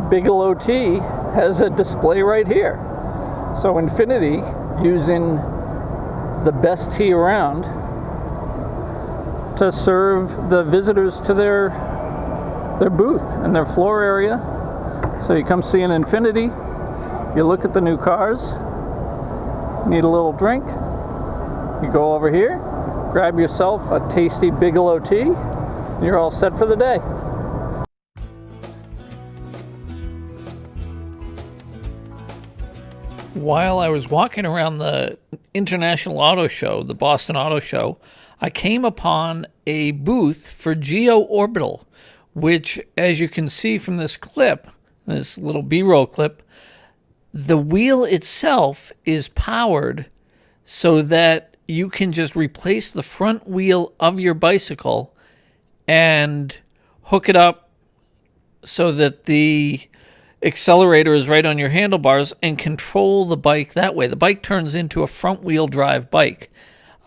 Bigelow T has a display right here. So Infinity, using the best tea around to serve the visitors to their booth and their floor area. So you come see an Infinity, you look at the new cars, need a little drink, you go over here, grab yourself a tasty Bigelow tea, and you're all set for the day. While I was walking around the International Auto Show, the Boston Auto Show, I came upon a booth for Geo Orbital, which, as you can see from this clip, this little B-roll clip, the wheel itself is powered so that you can just replace the front wheel of your bicycle and hook it up so that the accelerator is right on your handlebars and control the bike that way. The bike turns into a front-wheel drive bike.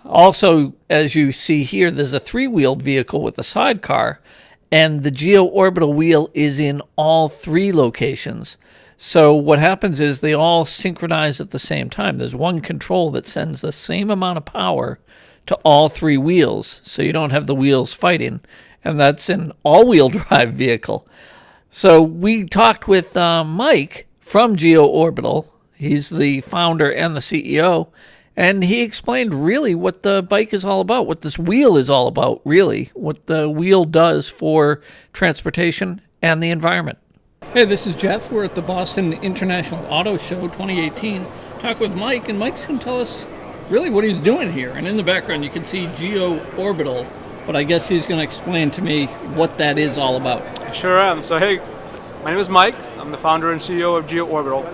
Also, as you see here, there's a three-wheeled vehicle with a sidecar, and the Geo Orbital Wheel is in all three locations. So what happens is they all synchronize at the same time. There's one control that sends the same amount of power to all three wheels, so you don't have the wheels fighting, and that's an all-wheel drive vehicle. So we talked with Mike from Geo Orbital. He's the founder and the CEO, and he explained really what the bike is all about, what this wheel is all about, really, what the wheel does for transportation and the environment. Hey, this is Jeff. We're at the Boston International Auto Show 2018. Talk with Mike, and Mike's going to tell us really what he's doing here. And in the background, you can see Geo Orbital, but I guess he's going to explain to me what that is all about. Sure am. So hey, my name is Mike. I'm the founder and CEO of Geo Orbital.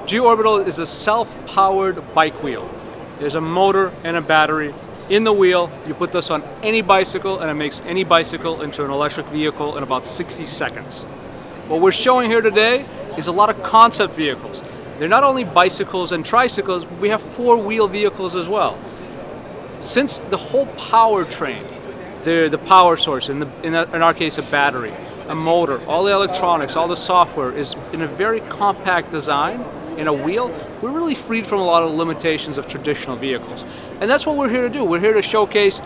Geo Orbital is a self-powered bike wheel. There's a motor and a battery in the wheel. You put this on any bicycle and it makes any bicycle into an electric vehicle in about 60 seconds. What we're showing here today is a lot of concept vehicles. They're not only bicycles and tricycles, but we have four-wheel vehicles as well. Since the whole powertrain, the power source, in our case a battery, a motor, all the electronics, all the software is in a very compact design in a wheel, we're really freed from a lot of the limitations of traditional vehicles. And that's what we're here to do. We're here to showcase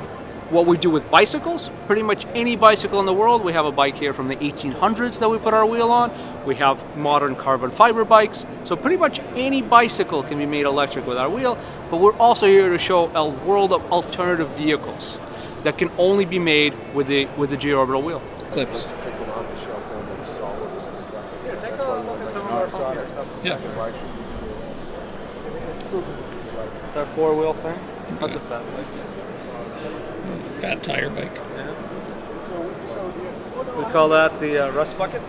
what we do with bicycles. Pretty much any bicycle in the world. We have a bike here from the 1800s that we put our wheel on. We have modern carbon fiber bikes. So pretty much any bicycle can be made electric with our wheel, but we're also here to show a world of alternative vehicles that can only be made with the Geo Orbital wheel. Clips. Yeah, take a look at some of our funkier stuff. Yeah. It's our four-wheel thing. That's a fat bike. Fat tire bike. Yeah. We call that the rust bucket.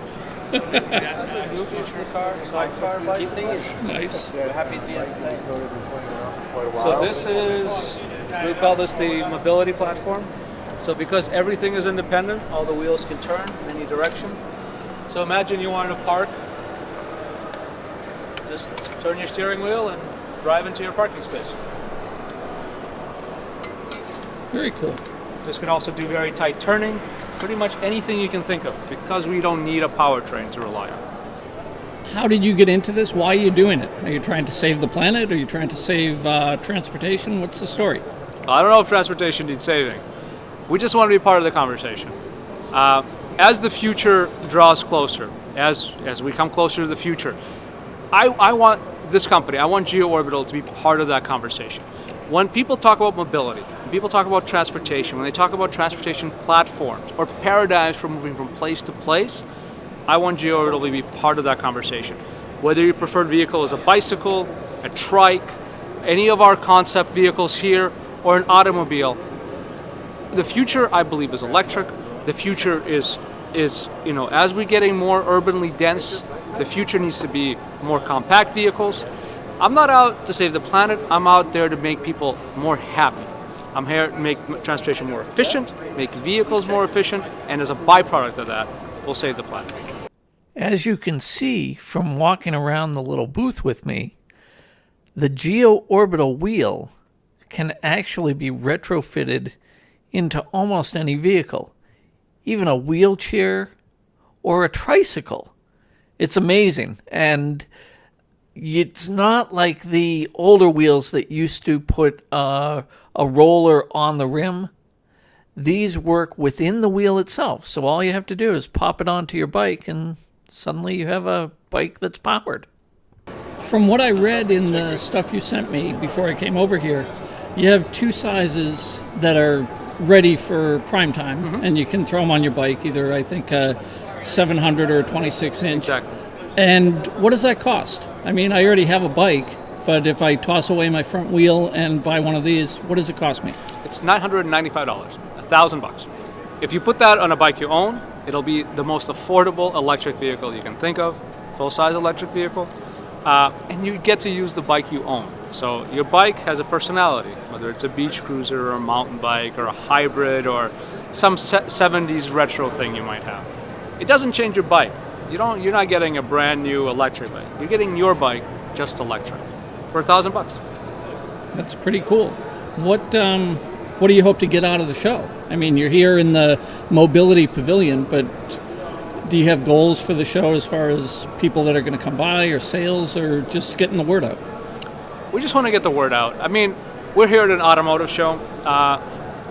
Future car, sidecar bike. Nice. So this is, we call this the mobility platform. So because everything is independent, all the wheels can turn in any direction. So imagine you wanted to park, just turn your steering wheel and drive into your parking space. Very cool. This can also do very tight turning, pretty much anything you can think of, because we don't need a powertrain to rely on. How did you get into this? Why are you doing it? Are you trying to save the planet? Are you trying to save transportation? What's the story? I don't know if transportation needs saving. We just want to be part of the conversation. As the future draws closer, as we come closer to the future, I want this company, I want Geo Orbital to be part of that conversation. When people talk about mobility, when people talk about transportation, when they talk about transportation platforms or paradigms for moving from place to place, I want Geo Orbital to be part of that conversation. Whether your preferred vehicle is a bicycle, a trike, any of our concept vehicles here, or an automobile, the future, I believe, is electric. The future is as we're getting more urbanly dense, the future needs to be more compact vehicles. I'm not out to save the planet. I'm out there to make people more happy. I'm here to make transportation more efficient, make vehicles more efficient, and as a byproduct of that, we'll save the planet. As you can see from walking around the little booth with me, the Geo Orbital Wheel can actually be retrofitted into almost any vehicle, even a wheelchair or a tricycle. It's amazing. And it's not like the older wheels that used to put a roller on the rim. These work within the wheel itself. So all you have to do is pop it onto your bike and suddenly you have a bike that's powered. From what I read in the stuff you sent me before I came over here, you have two sizes that are ready for prime time, and you can throw them on your bike, either I think 700 or 26 inch. Exactly. And what does that cost? I mean, I already have a bike, but if I toss away my front wheel and buy one of these, what does it cost me? It's $995, $1,000. If you put that on a bike you own, it'll be the most affordable electric vehicle you can think of, full-size electric vehicle, and you get to use the bike you own. So your bike has a personality, whether it's a beach cruiser or a mountain bike or a hybrid or some 70s retro thing you might have. It doesn't change your bike. You're not getting a brand new electric bike. You're getting your bike just electric for $1,000. That's pretty cool. What do you hope to get out of the show? I mean, you're here in the mobility pavilion, but do you have goals for the show as far as people that are going to come by or sales or just getting the word out? We just want to get the word out. I mean, we're here at an automotive show.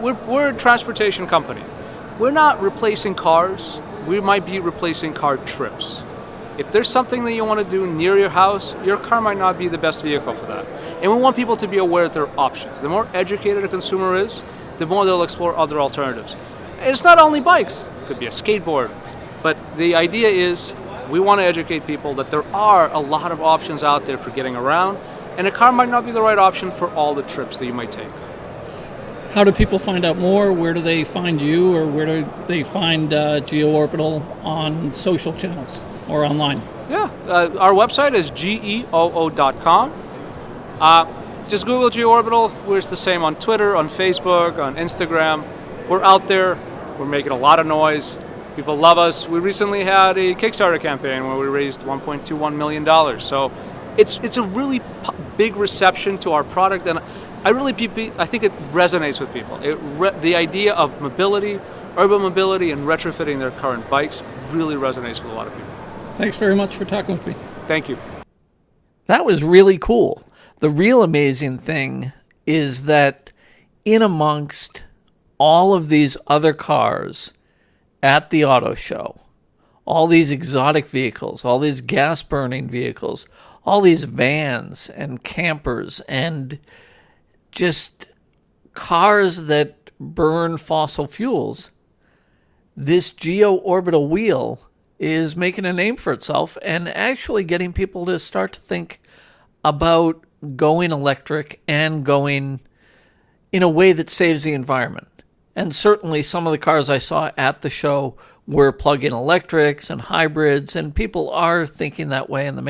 We're a transportation company. We're not replacing cars. We might be replacing car trips. If there's something that you want to do near your house, your car might not be the best vehicle for that. And we want people to be aware of their options. The more educated a consumer is, the more they'll explore other alternatives. And it's not only bikes. It could be a skateboard. But the idea is we want to educate people that there are a lot of options out there for getting around, and a car might not be the right option for all the trips that you might take. How do people find out more? Where do they find you, or where do they find Geo Orbital on social channels or online? Yeah, our website is geoo.com. Just Google Geo Orbital. We're the same on Twitter, on Facebook, on Instagram. We're out there. We're making a lot of noise. People love us. We recently had a Kickstarter campaign where we raised $1.21 million. So it's a really big reception to our product, and I think it resonates with people. The idea of mobility, urban mobility, and retrofitting their current bikes really resonates with a lot of people. Thanks very much for talking with me. Thank you. That was really cool. The real amazing thing is that in amongst all of these other cars at the auto show, all these exotic vehicles, all these gas-burning vehicles, all these vans and campers and just cars that burn fossil fuels, this Geo Orbital Wheel is making a name for itself and actually getting people to start to think about going electric and going in a way that saves the environment. And certainly some of the cars I saw at the show were plug-in electrics and hybrids, and people are thinking that way, and the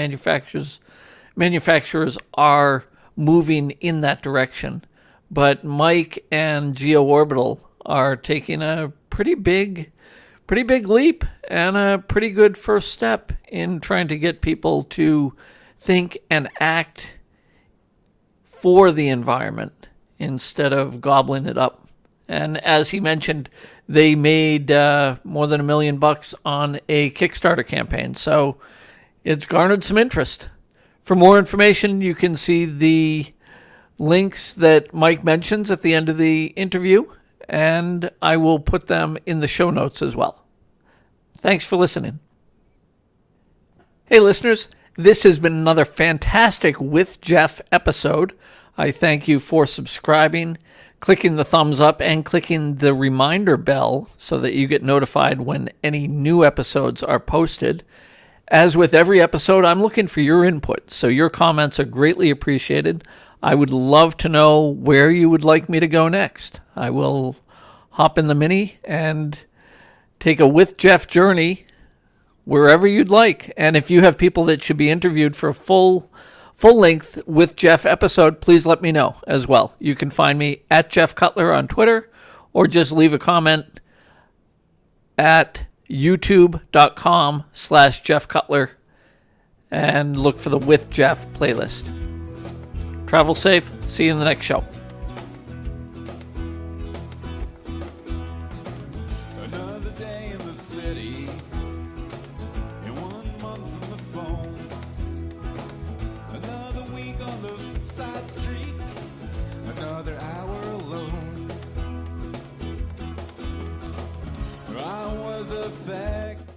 manufacturers are moving in that direction. But Mike and Geo Orbital are taking a pretty big leap and a pretty good first step in trying to get people to think and act for the environment instead of gobbling it up. And as he mentioned, they made more than $1 million on a Kickstarter campaign, so it's garnered some interest. For more information, you can see the links that Mike mentions at the end of the interview, and I will put them in the show notes as well. Thanks for listening. Hey, listeners, this has been another fantastic With Jeff episode. I thank you for subscribing, clicking the thumbs up, and clicking the reminder bell so that you get notified when any new episodes are posted. As with every episode, I'm looking for your input, so your comments are greatly appreciated. I would love to know where you would like me to go next. I will hop in the Mini and take a With Jeff journey wherever you'd like. And if you have people that should be interviewed for a full-length With Jeff episode, please let me know as well. You can find me at Jeff Cutler on Twitter, or just leave a comment at youtube.com/Jeff Cutler and look for the With Jeff playlist. Travel safe. See you in the next show. Another day in the city, and 1 month from perfect.